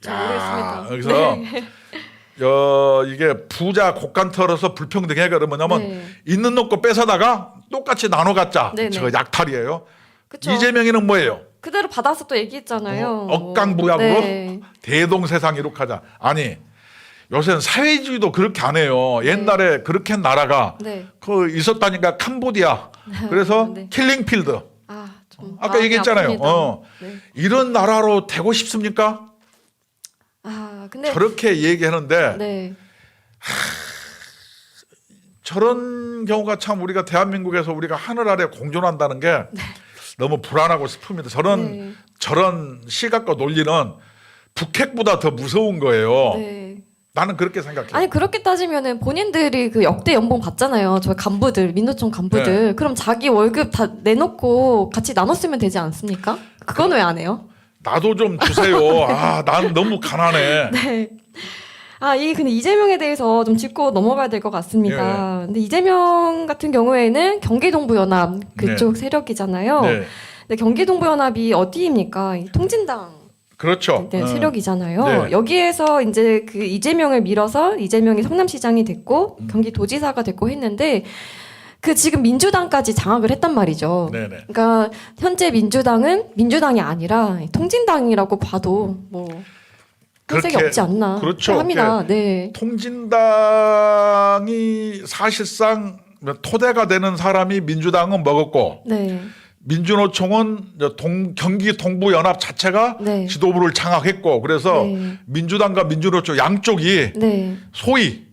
Speaker 1: 잘 모르겠습니다.
Speaker 2: 그래서
Speaker 1: 네.
Speaker 2: 이게 부자 곳간 털어서 불평등해 그러면은
Speaker 1: 네.
Speaker 2: 있는 놈 거 뺏어다가 똑같이 나눠 갖자.
Speaker 1: 네네.
Speaker 2: 저 약탈이에요.
Speaker 1: 그쵸.
Speaker 2: 이재명이는 뭐예요?
Speaker 1: 그대로 받아서 또 얘기했잖아요.
Speaker 2: 억강부약으로
Speaker 1: 네.
Speaker 2: 대동세상 이룩하자. 아니 요새는 사회주의도 그렇게 안 해요. 옛날에 그렇게 한 나라가
Speaker 1: 네.
Speaker 2: 그 있었다니까 캄보디아. 그래서
Speaker 1: 네.
Speaker 2: 킬링필드.
Speaker 1: 아, 좀
Speaker 2: 아까
Speaker 1: 마음이
Speaker 2: 얘기했잖아요.
Speaker 1: 아픕니다. 네.
Speaker 2: 이런 나라로 되고 싶습니까?
Speaker 1: 아, 근데
Speaker 2: 저렇게 얘기하는데
Speaker 1: 네.
Speaker 2: 저런 경우가 참 우리가 대한민국에서 우리가 하늘 아래 공존한다는 게 너무 불안하고 슬픕니다.
Speaker 1: 네.
Speaker 2: 저런 시각과 논리는 북핵보다 더 무서운 거예요.
Speaker 1: 네.
Speaker 2: 나는 그렇게 생각해요.
Speaker 1: 아니 그렇게 따지면은 본인들이 그 역대 연봉 받잖아요. 저희 간부들, 민노총 간부들.
Speaker 2: 네.
Speaker 1: 그럼 자기 월급 다 내놓고 같이 나눴으면 되지 않습니까? 그건 왜 안 해요?
Speaker 2: 나도 좀 주세요. 아, 난 너무 가난해.
Speaker 1: 네. 근데 이재명에 대해서 좀 짚고 넘어가야 될 것 같습니다. 근데 이재명 같은 경우에는 경기동부연합 그쪽 세력이잖아요.
Speaker 2: 네.
Speaker 1: 근데 경기동부연합이 어디입니까? 이 통진당
Speaker 2: 그렇죠.
Speaker 1: 네, 세력이잖아요.
Speaker 2: 네.
Speaker 1: 여기에서 이제 그 이재명을 밀어서 이재명이 성남시장이 됐고 경기도지사가 됐고 했는데 그 지금 민주당까지 장악을 했단 말이죠.
Speaker 2: 네네.
Speaker 1: 그러니까 현재 민주당은 민주당이 아니라 통진당이라고 봐도 뭐 혈색이
Speaker 2: 그렇게,
Speaker 1: 없지 않나
Speaker 2: 그렇죠.
Speaker 1: 합니다. 네.
Speaker 2: 통진당이 사실상 토대가 되는 사람이 민주당은 먹었고
Speaker 1: 네.
Speaker 2: 민주노총은 경기 동부연합 자체가
Speaker 1: 네.
Speaker 2: 지도부를 장악했고 그래서
Speaker 1: 네.
Speaker 2: 민주당과 민주노총 양쪽이
Speaker 1: 네.
Speaker 2: 소위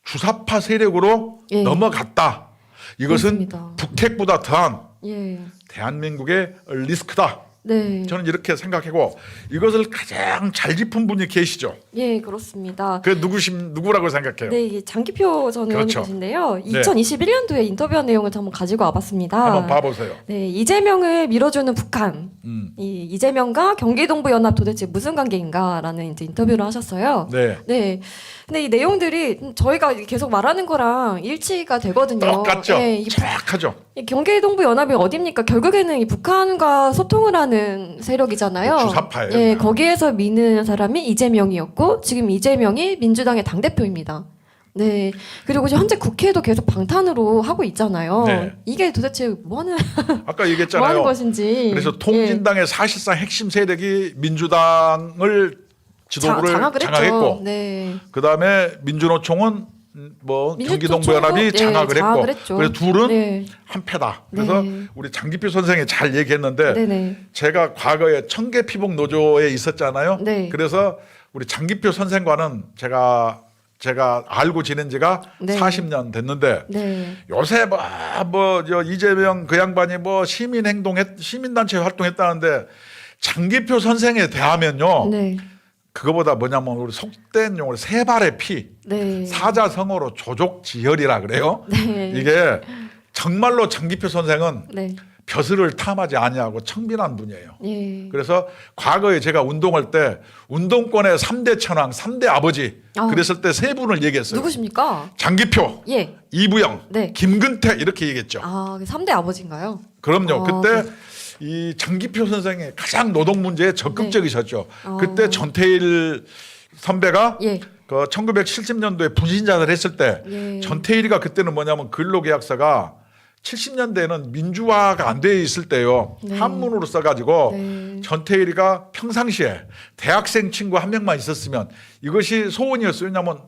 Speaker 2: 주사파 세력으로
Speaker 1: 예.
Speaker 2: 넘어갔다. 이것은
Speaker 1: 그렇습니다.
Speaker 2: 북핵보다 더한
Speaker 1: 예.
Speaker 2: 대한민국의 리스크다.
Speaker 1: 네.
Speaker 2: 저는 이렇게 생각하고 이것을 가장 잘 짚은 분이 계시죠.
Speaker 1: 예, 그렇습니다.
Speaker 2: 그 누구라고 생각해요?
Speaker 1: 네, 이게 장기표 전
Speaker 2: 그렇죠.
Speaker 1: 의원님이신데요.
Speaker 2: 네.
Speaker 1: 2021년도에 인터뷰한 내용을 한번 가지고 와봤습니다.
Speaker 2: 한번 봐보세요.
Speaker 1: 네, 이재명을 밀어주는 북한. 이 이재명과 경기동부연합 도대체 무슨 관계인가라는 이제 인터뷰를 하셨어요.
Speaker 2: 네.
Speaker 1: 네. 근데 이 내용들이 저희가 계속 말하는 거랑 일치가 되거든요.
Speaker 2: 똑같죠.
Speaker 1: 네,
Speaker 2: 정확하죠.
Speaker 1: 이 경기동부연합이 어딥니까? 결국에는 이 북한과 소통을 하는 세력이잖아요.
Speaker 2: 주사파예요,
Speaker 1: 예,
Speaker 2: 그냥.
Speaker 1: 거기에서 미는 사람이 이재명이었고 지금 이재명이 민주당의 당대표입니다. 네. 그리고 지금 현재 국회도 계속 방탄으로 하고 있잖아요.
Speaker 2: 네.
Speaker 1: 이게 도대체 뭐하는
Speaker 2: 아까 얘기했잖아요.
Speaker 1: 뭐하는 것인지.
Speaker 2: 그래서 통진당의 사실상 핵심 세력이 민주당을 지도부를
Speaker 1: 장악을
Speaker 2: 장악했고
Speaker 1: 했죠. 네.
Speaker 2: 그다음에 민주노총은 뭐
Speaker 1: 민주노총도,
Speaker 2: 경기동부연합이
Speaker 1: 네,
Speaker 2: 장악을
Speaker 1: 장악을
Speaker 2: 했고
Speaker 1: 했죠.
Speaker 2: 그래서 둘은
Speaker 1: 네.
Speaker 2: 한패다. 그래서
Speaker 1: 네.
Speaker 2: 우리 장기표 선생이 잘 얘기했는데
Speaker 1: 네네.
Speaker 2: 제가 과거에 청계피복 노조에 있었잖아요.
Speaker 1: 네.
Speaker 2: 그래서 우리 장기표 선생과는 제가 알고 지낸 지가
Speaker 1: 네.
Speaker 2: 40년 됐는데
Speaker 1: 네.
Speaker 2: 요새 저 이재명 그 양반이 뭐 시민단체 활동했다는데 장기표 선생에 대하면요.
Speaker 1: 네.
Speaker 2: 그거보다 뭐냐면 우리 속된 용어로 세 발의 피,
Speaker 1: 네.
Speaker 2: 사자성어로 조족지혈이라 그래요.
Speaker 1: 네.
Speaker 2: 이게 정말로 장기표 선생은
Speaker 1: 네.
Speaker 2: 벼슬을 탐하지 아니하고 청빈한 분이에요.
Speaker 1: 예.
Speaker 2: 그래서 과거에 제가 운동할 때 운동권의 3대 천왕, 3대 아버지 그랬을 때 세 분을 얘기했어요.
Speaker 1: 누구십니까?
Speaker 2: 장기표,
Speaker 1: 예.
Speaker 2: 이부영,
Speaker 1: 네.
Speaker 2: 김근태 이렇게 얘기했죠.
Speaker 1: 아, 3대 아버지인가요?
Speaker 2: 그럼요.
Speaker 1: 아,
Speaker 2: 그때 이 장기표 선생이 가장 노동 문제에 적극적이셨죠.
Speaker 1: 네.
Speaker 2: 그때 전태일 선배가
Speaker 1: 예.
Speaker 2: 그 1970년도에 부신자를 했을 때
Speaker 1: 예.
Speaker 2: 전태일이가 그때는 뭐냐면 근로계약서가 70년대에는 민주화가 안 돼 있을 때요.
Speaker 1: 네.
Speaker 2: 한문으로 써가지고
Speaker 1: 네.
Speaker 2: 전태일이가 평상시에 대학생 친구 한 명만 있었으면 이것이 소원이었어요. 왜냐하면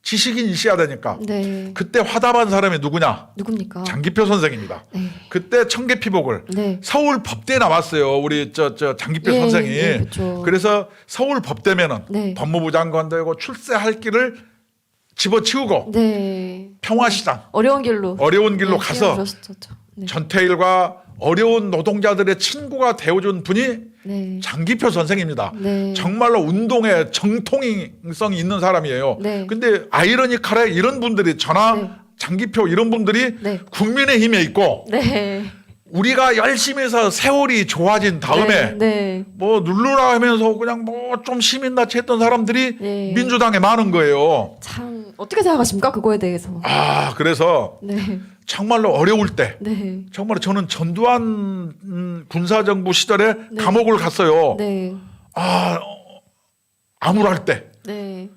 Speaker 2: 지식인이 있어야 되니까.
Speaker 1: 네.
Speaker 2: 그때 화답한 사람이 누구냐?
Speaker 1: 누굽니까?
Speaker 2: 장기표 선생입니다.
Speaker 1: 네.
Speaker 2: 그때 청계피복을
Speaker 1: 네.
Speaker 2: 서울 법대에 나왔어요. 우리 저 장기표
Speaker 1: 예,
Speaker 2: 선생이.
Speaker 1: 예, 그렇죠.
Speaker 2: 그래서 서울 법대면은
Speaker 1: 네.
Speaker 2: 법무부 장관 되고 출세할 길을 집어치우고
Speaker 1: 네.
Speaker 2: 평화시장
Speaker 1: 어려운 길로.
Speaker 2: 어려운 길로 가서
Speaker 1: 뛰어들었었죠. 네.
Speaker 2: 전태일과 어려운 노동자들의 친구가 되어준 분이
Speaker 1: 네.
Speaker 2: 장기표 선생입니다.
Speaker 1: 네.
Speaker 2: 정말로 운동에 정통성이 있는 사람이에요.
Speaker 1: 네.
Speaker 2: 근데 아이러니컬해 이런 분들이 전하
Speaker 1: 네.
Speaker 2: 장기표 이런 분들이
Speaker 1: 네.
Speaker 2: 국민의힘에 있고
Speaker 1: 네.
Speaker 2: 우리가 열심히 해서 세월이 좋아진 다음에
Speaker 1: 네.
Speaker 2: 뭐 누르라 하면서 그냥 뭐 좀 시민단체 했던 사람들이
Speaker 1: 네.
Speaker 2: 민주당에 많은 거예요.
Speaker 1: 참 어떻게 생각하십니까? 그거에 대해서.
Speaker 2: 그래서
Speaker 1: 네.
Speaker 2: 정말로 어려울 때
Speaker 1: 네.
Speaker 2: 정말 저는 전두환 군사정부 시절에
Speaker 1: 네.
Speaker 2: 감옥을 갔어요.
Speaker 1: 네.
Speaker 2: 암울할 때.
Speaker 1: 네.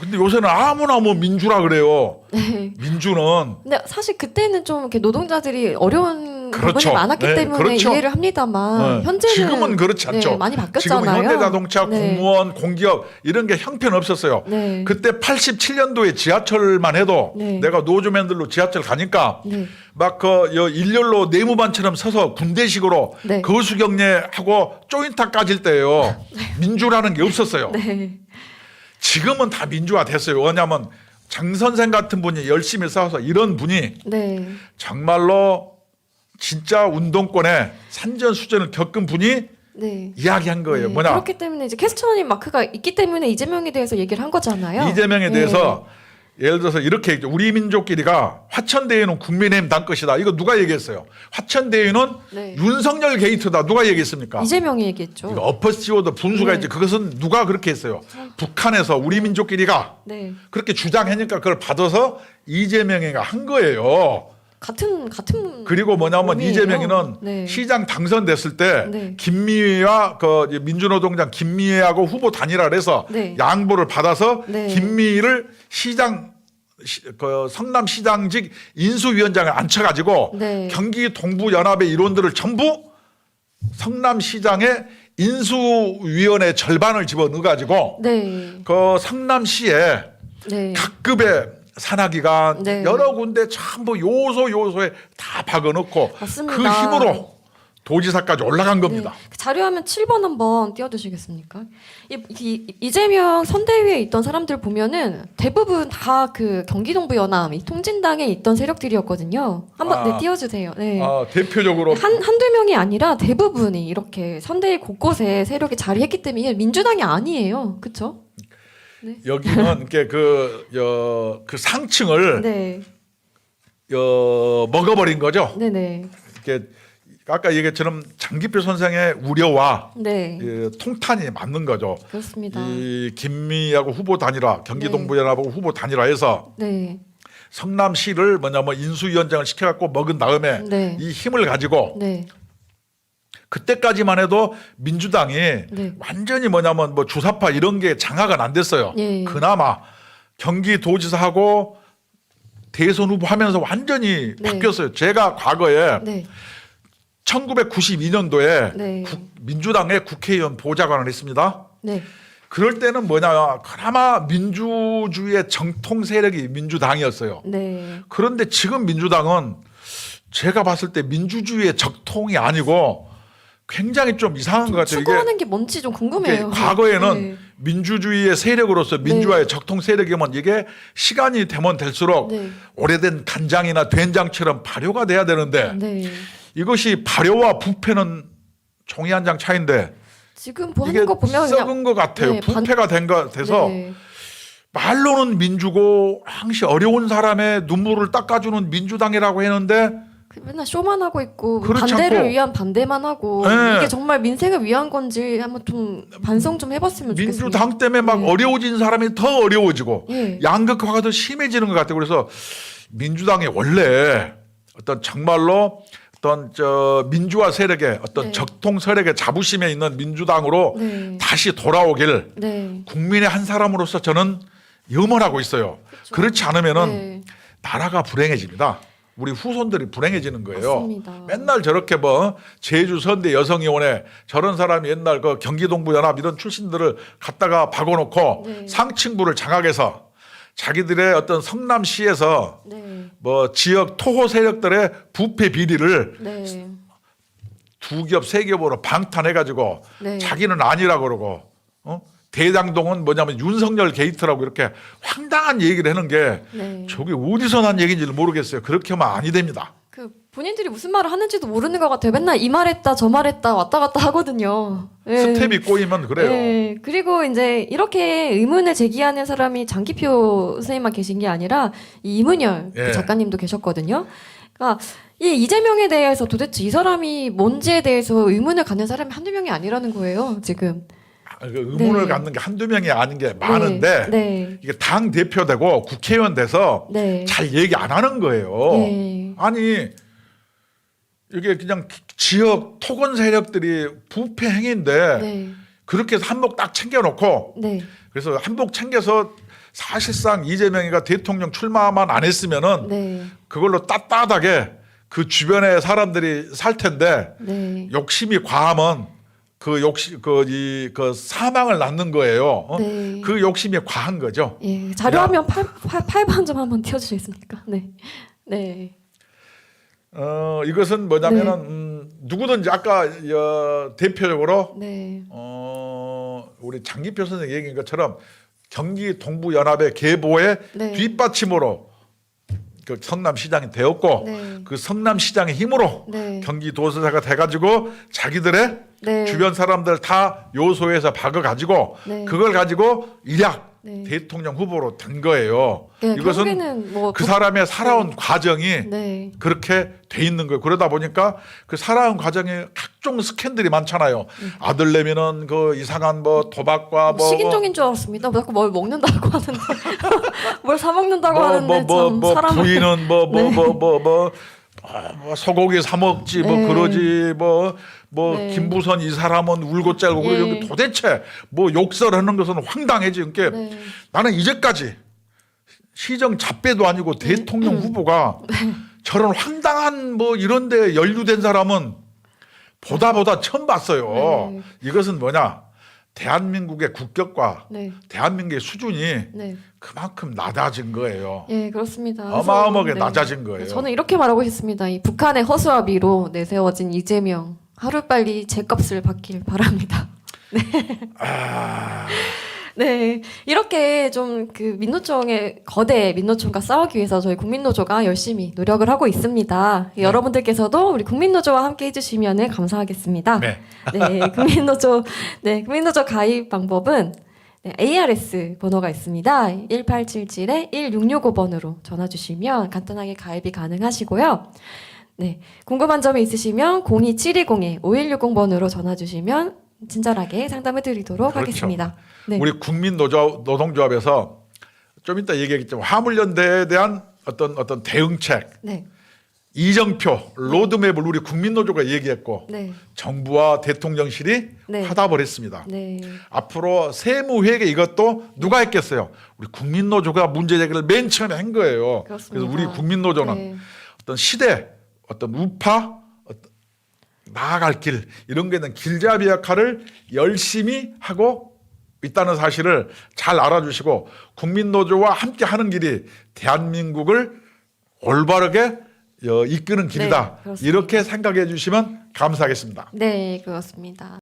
Speaker 2: 근데 요새는 아무나 뭐 민주라 그래요.
Speaker 1: 네.
Speaker 2: 민주는
Speaker 1: 근데 사실 그때는 좀 이렇게 노동자들이 어려운 부분이
Speaker 2: 그렇죠.
Speaker 1: 많았기
Speaker 2: 네,
Speaker 1: 때문에
Speaker 2: 그렇죠.
Speaker 1: 이해를 합니다만 현재는
Speaker 2: 지금은 그렇지 않죠.
Speaker 1: 네, 많이
Speaker 2: 지금
Speaker 1: 바뀌었잖아요.
Speaker 2: 현대자동차,
Speaker 1: 네.
Speaker 2: 공무원, 공기업 이런 게 형편 없었어요.
Speaker 1: 네.
Speaker 2: 그때 87년도에 지하철만 해도
Speaker 1: 네.
Speaker 2: 내가 노조맨들로 지하철 가니까
Speaker 1: 네.
Speaker 2: 막 그 일렬로 네모반처럼 서서 군대식으로
Speaker 1: 네.
Speaker 2: 거수경례하고 쪼인타 까질 때예요. 민주라는 게 없었어요.
Speaker 1: 네.
Speaker 2: 지금은 다 민주화 됐어요. 왜냐하면 장 선생 같은 분이 열심히 싸워서 이런 분이
Speaker 1: 네.
Speaker 2: 정말로 진짜 운동권에 산전수전을 겪은 분이
Speaker 1: 네.
Speaker 2: 이야기한 거예요.
Speaker 1: 네.
Speaker 2: 뭐냐?
Speaker 1: 그렇기 때문에 이제 캐스터님 마크가 있기 때문에 이재명에 대해서 얘기를 한 거잖아요.
Speaker 2: 이재명에
Speaker 1: 네.
Speaker 2: 대해서 예를 들어서 이렇게 얘기죠. 우리 민족끼리가 화천대유는 국민의힘 당 것이다. 이거 누가 얘기했어요? 화천대유는
Speaker 1: 네.
Speaker 2: 윤석열 게이트다. 누가 얘기했습니까?
Speaker 1: 이재명이 얘기했죠.
Speaker 2: 이거 어퍼스티워드 분수가
Speaker 1: 네.
Speaker 2: 있지. 그것은 누가 그렇게 했어요? 북한에서 우리 민족끼리가
Speaker 1: 네.
Speaker 2: 그렇게 주장하니까 그걸 받아서 이재명이가 한 거예요.
Speaker 1: 같은
Speaker 2: 그리고 뭐냐면
Speaker 1: 몸이에요.
Speaker 2: 이재명이는
Speaker 1: 네.
Speaker 2: 시장 당선됐을 때
Speaker 1: 네.
Speaker 2: 김미애와 그 민주노동당 김미애하고 후보 단일화를 해서
Speaker 1: 네.
Speaker 2: 양보를 받아서
Speaker 1: 네.
Speaker 2: 김미애를 그 성남시장직 인수위원장에 앉혀가지고
Speaker 1: 네.
Speaker 2: 경기 동부연합의 일원들을 전부 성남시장의 인수위원회 절반을 집어넣어가지고
Speaker 1: 네.
Speaker 2: 그 성남시에
Speaker 1: 네.
Speaker 2: 각급의 산하기관
Speaker 1: 네.
Speaker 2: 여러 군데 전부 요소에 다 박아놓고
Speaker 1: 맞습니다.
Speaker 2: 그 힘으로 도지사까지 올라간 겁니다.
Speaker 1: 네. 자료화면 7번 한번 띄워주시겠습니까? 이재명 선대위에 있던 사람들 보면은 대부분 다 그 경기동부연합 이 통진당에 있던 세력들이었거든요. 한번 네, 띄워주세요. 네.
Speaker 2: 대표적으로
Speaker 1: 한두 명이 아니라 대부분이 이렇게 선대위 곳곳에 세력이 자리했기 때문에 이게 민주당이 아니에요. 그렇죠?
Speaker 2: 여기는 이렇게 그 상층을
Speaker 1: 네.
Speaker 2: 먹어버린 거죠.
Speaker 1: 네네.
Speaker 2: 이렇게 아까 얘기했처럼 장기표 선생의 우려와
Speaker 1: 네.
Speaker 2: 통탄이 맞는 거죠.
Speaker 1: 그렇습니다.
Speaker 2: 이 김미하고 후보 단일화, 경기동부연합하고 후보 단일화해서
Speaker 1: 네.
Speaker 2: 성남시를 뭐냐면 인수위원장을 시켜갖고 먹은 다음에
Speaker 1: 네.
Speaker 2: 이 힘을 가지고
Speaker 1: 네.
Speaker 2: 그때까지만 해도 민주당이
Speaker 1: 네.
Speaker 2: 완전히 뭐냐면 뭐 주사파 이런 게 장악은 안 됐어요.
Speaker 1: 예.
Speaker 2: 그나마 경기도지사하고 대선 후보 하면서 완전히
Speaker 1: 네.
Speaker 2: 바뀌었어요. 제가 과거에
Speaker 1: 네.
Speaker 2: 1992년도에
Speaker 1: 네.
Speaker 2: 민주당의 국회의원 보좌관을 했습니다.
Speaker 1: 네.
Speaker 2: 그럴 때는 뭐냐, 그나마 민주주의의 정통 세력이 민주당이었어요.
Speaker 1: 네.
Speaker 2: 그런데 지금 민주당은 제가 봤을 때 민주주의의 적통이 아니고 굉장히 좀 이상한 것 같아요.
Speaker 1: 추구하는 게 뭔지 좀 궁금해요.
Speaker 2: 과거에는
Speaker 1: 네.
Speaker 2: 민주주의의 세력으로서 민주화의 적통 세력이면 이게 시간이 되면 될수록
Speaker 1: 네.
Speaker 2: 오래된 간장이나 된장처럼 발효가 돼야 되는데
Speaker 1: 네.
Speaker 2: 이것이 발효와 부패는 종이 한 장 차이인데
Speaker 1: 지금 뭐
Speaker 2: 이게
Speaker 1: 하는 거 보면
Speaker 2: 썩은 것 같아요.
Speaker 1: 네,
Speaker 2: 부패가 된 것 같아서
Speaker 1: 네.
Speaker 2: 말로는 민주고 항시 어려운 사람의 눈물을 닦아주는 민주당이라고 했는데
Speaker 1: 맨날 쇼만 하고 있고
Speaker 2: 그렇지
Speaker 1: 반대를
Speaker 2: 않고.
Speaker 1: 위한 반대만 하고
Speaker 2: 네.
Speaker 1: 이게 정말 민생을 위한 건지 한번 좀 반성 좀 해봤으면 좋겠습니다.
Speaker 2: 민주당 때문에 막
Speaker 1: 네.
Speaker 2: 어려워진 사람이 더 어려워지고
Speaker 1: 예.
Speaker 2: 양극화가 더 심해지는 것 같아요. 그래서 민주당이 원래 어떤 정말로 어떤 민주화 세력의 어떤
Speaker 1: 네.
Speaker 2: 적통 세력의 자부심에 있는 민주당으로
Speaker 1: 네.
Speaker 2: 다시 돌아오길
Speaker 1: 네.
Speaker 2: 국민의 한 사람으로서 저는 염원하고 있어요. 그렇지 않으면은
Speaker 1: 네.
Speaker 2: 나라가 불행해집니다. 우리 후손들이 불행해지는 거예요.
Speaker 1: 맞습니다.
Speaker 2: 맨날 저렇게 뭐 제주 선대 여성위원회 저런 사람이 옛날 그 경기동부연합 이런 출신들을 갖다가 박아놓고
Speaker 1: 네.
Speaker 2: 상층부를 장악해서 자기들의 어떤 성남시에서
Speaker 1: 네.
Speaker 2: 뭐 지역 토호 세력들의 부패 비리를
Speaker 1: 네.
Speaker 2: 두 겹, 세 겹으로 방탄해가지고
Speaker 1: 네.
Speaker 2: 자기는 아니라 그러고 대장동은 뭐냐면 윤석열 게이트라고 이렇게 황당한 얘기를 하는 게
Speaker 1: 네.
Speaker 2: 저게 어디서 난 얘기인지 모르겠어요. 그렇게 하면 아니 됩니다.
Speaker 1: 그 본인들이 무슨 말을 하는지도 모르는 것 같아요. 맨날 이 말했다 저 말했다 왔다 갔다 하거든요. 예.
Speaker 2: 스텝이 꼬이면 그래요.
Speaker 1: 예. 그리고 이제 이렇게 의문을 제기하는 사람이 장기표 선생님만 계신 게 아니라 이 이문열 그
Speaker 2: 예.
Speaker 1: 작가님도 계셨거든요. 그러니까 이 이재명에 대해서 도대체 이 사람이 뭔지에 대해서 의문을 갖는 사람이 한두 명이 아니라는 거예요. 지금.
Speaker 2: 그 의문을
Speaker 1: 네.
Speaker 2: 갖는 게 한두 명이 아닌 게 많은데
Speaker 1: 네.
Speaker 2: 이게 당 대표 되고 국회의원 돼서
Speaker 1: 네.
Speaker 2: 잘 얘기 안 하는 거예요.
Speaker 1: 네.
Speaker 2: 아니 이게 그냥 지역 토건 세력들이 부패 행위인데
Speaker 1: 네.
Speaker 2: 그렇게 해서 한복 딱 챙겨놓고
Speaker 1: 네.
Speaker 2: 그래서 한복 챙겨서 사실상 이재명이가 대통령 출마만 안 했으면은
Speaker 1: 네.
Speaker 2: 그걸로 빳빳하게 그 주변에 사람들이 살 텐데
Speaker 1: 네.
Speaker 2: 욕심이 과하면 그 욕심 그 사망을 낳는 거예요.
Speaker 1: 네.
Speaker 2: 그 욕심이 과한 거죠.
Speaker 1: 예. 자료화면 8번 좀 한번 띄워주시겠습니까? 네. 네.
Speaker 2: 이것은 뭐냐면은 누구든지 아까 대표적으로
Speaker 1: 네.
Speaker 2: 우리 장기표 선생 얘기한 것처럼 경기 동부연합의 계보의
Speaker 1: 네.
Speaker 2: 뒷받침으로 그 성남시장이 되었고
Speaker 1: 네.
Speaker 2: 그 성남시장의 힘으로
Speaker 1: 네.
Speaker 2: 경기도지사가 돼가지고 자기들의
Speaker 1: 네.
Speaker 2: 주변 사람들 다 요소에서 박아가지고
Speaker 1: 네.
Speaker 2: 그걸 가지고 일약
Speaker 1: 네.
Speaker 2: 대통령 후보로 된 거예요.
Speaker 1: 네,
Speaker 2: 이것은
Speaker 1: 결국에는 뭐
Speaker 2: 그 사람의 살아온 과정이
Speaker 1: 네.
Speaker 2: 그렇게 돼 있는 거예요. 그러다 보니까 그 살아온 과정에 각종 스캔들이 많잖아요. 아들내미는 그 이상한 뭐 도박과 뭐
Speaker 1: 식인종인 줄 알았습니다. 자꾸 뭘 먹는다고 하는데 뭘 사 먹는다고 하는데 참 사람을
Speaker 2: 부인은 뭐 소고기 사 먹지 뭐
Speaker 1: 네.
Speaker 2: 그러지 뭐
Speaker 1: 네.
Speaker 2: 김부선 이 사람은 울고 짤고
Speaker 1: 예.
Speaker 2: 그러고 도대체 뭐 욕설하는 것은 황당해지. 그러니까
Speaker 1: 네.
Speaker 2: 나는 이제까지 시정 잡배도 아니고 대통령 후보가 저런 황당한 뭐 이런데 연루된 사람은 보다 처음 봤어요.
Speaker 1: 네.
Speaker 2: 이것은 뭐냐? 대한민국의 국격과
Speaker 1: 네.
Speaker 2: 대한민국의 수준이
Speaker 1: 네.
Speaker 2: 그만큼 낮아진 거예요.
Speaker 1: 예, 그렇습니다.
Speaker 2: 어마어마하게
Speaker 1: 그래서,
Speaker 2: 낮아진 거예요.
Speaker 1: 저는 이렇게 말하고 싶습니다. 이 북한의 허수아비로 내세워진 이재명 하루빨리 제값을 받길 바랍니다.
Speaker 2: 아,
Speaker 1: 네, 이렇게 좀 그 민노총의 거대 민노총과 싸우기 위해서 저희 국민노조가 열심히 노력을 하고 있습니다. 여러분들께서도 우리 국민노조와 함께 해주시면 감사하겠습니다.
Speaker 2: 네.
Speaker 1: 네, 국민노조 가입 방법은 네, ARS 번호가 있습니다. 1877-1665번으로 전화 주시면 간단하게 가입이 가능하시고요. 네, 궁금한 점이 있으시면 02720-5160번으로 전화 주시면 친절하게 상담해 드리도록
Speaker 2: 그렇죠.
Speaker 1: 하겠습니다. 네.
Speaker 2: 우리 국민노동조합에서 좀 이따 얘기하겠지만 화물연대에 대한 어떤 대응책,
Speaker 1: 네.
Speaker 2: 이정표, 로드맵을 우리 국민노조가 얘기했고
Speaker 1: 네.
Speaker 2: 정부와 대통령실이
Speaker 1: 네.
Speaker 2: 화답을 했습니다.
Speaker 1: 네.
Speaker 2: 앞으로 세무회계 이것도 누가 했겠어요? 우리 국민노조가 문제 제기를 맨 처음에 한 거예요.
Speaker 1: 그렇습니다.
Speaker 2: 그래서 우리 국민노조는
Speaker 1: 네.
Speaker 2: 어떤 시대, 어떤 우파, 나아갈 길 이런 게 있는 길잡이 역할을 열심히 하고 있다는 사실을 잘 알아주시고 국민노조와 함께 하는 길이 대한민국을 올바르게 이끄는 길이다.
Speaker 1: 네, 그렇습니다.
Speaker 2: 이렇게 생각해 주시면 감사하겠습니다.
Speaker 1: 네, 그렇습니다.